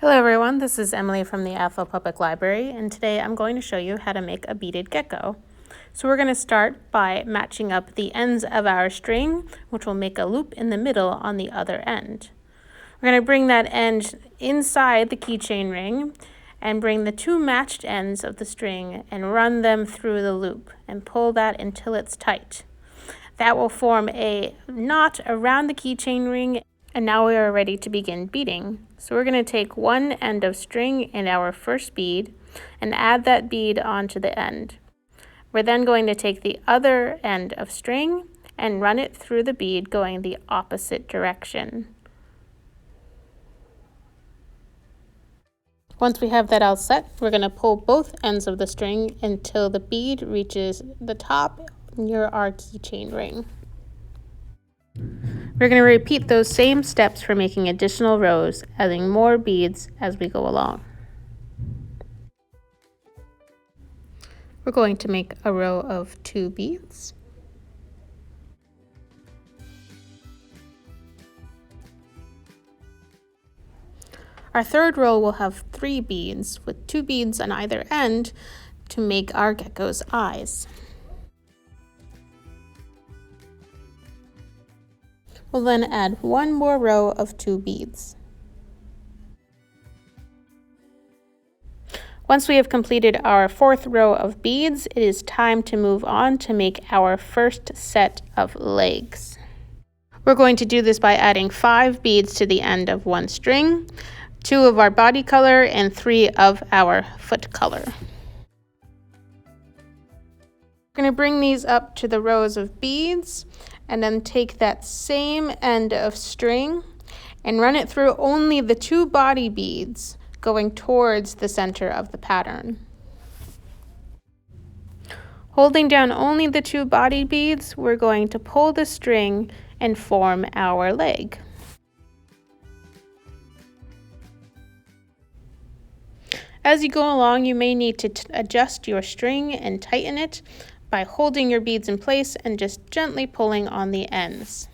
Hello everyone, this is Emily from the Athol Public Library, and today I'm going to show you how to make a beaded gecko. So we're going to start by matching up the ends of our string, which will make a loop in the middle on the other end. We're going to bring that end inside the keychain ring and bring the two matched ends of the string and run them through the loop and pull that until it's tight. That will form a knot around the keychain ring, and now we are ready to begin beading. So we're going to take one end of string in our first bead and add that bead onto the end. We're then going to take the other end of string and run it through the bead going the opposite direction. Once we have that all set, we're going to pull both ends of the string until the bead reaches the top near our keychain ring. We're going to repeat those same steps for making additional rows, adding more beads as we go along. We're going to make a row of 2 beads. Our third row will have 3 beads, with 2 beads on either end to make our gecko's eyes. We'll then add one more row of 2 beads. Once we have completed our 4th row of beads, it is time to move on to make our first set of legs. We're going to do this by adding 5 beads to the end of one string, 2 of our body color, and 3 of our foot color. We're going to bring these up to the rows of beads and then take that same end of string and run it through only the 2 body beads going towards the center of the pattern. Holding down only the 2 body beads, we're going to pull the string and form our leg. As you go along, you may need to adjust your string and tighten it by holding your beads in place and just gently pulling on the ends.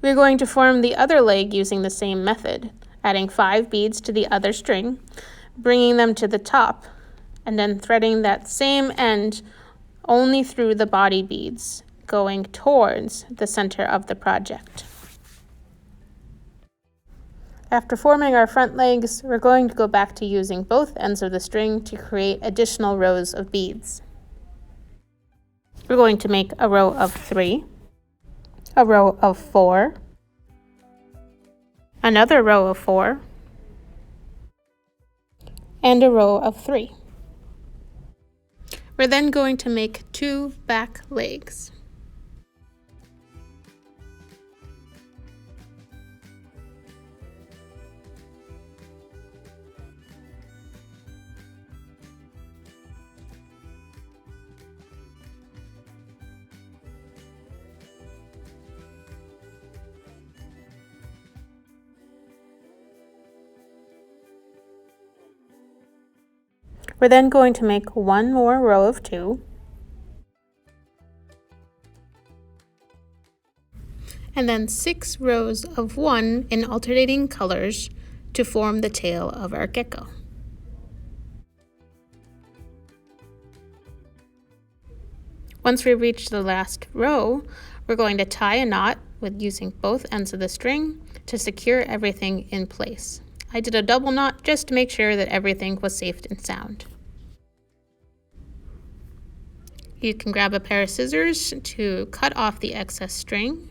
We're going to form the other leg using the same method, adding 5 beads to the other string, bringing them to the top, and then threading that same end only through the body beads, going towards the center of the project. After forming our front legs, we're going to go back to using both ends of the string to create additional rows of beads. We're going to make a row of 3, a row of 4, another row of 4, and a row of 3. We're then going to make 2 back legs. We're then going to make one more row of 2, and then 6 rows of 1 in alternating colors to form the tail of our gecko. Once we reach the last row, we're going to tie a knot with using both ends of the string to secure everything in place. I did a double knot just to make sure that everything was safe and sound. You can grab a pair of scissors to cut off the excess string,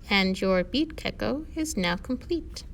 and your bead gecko is now complete.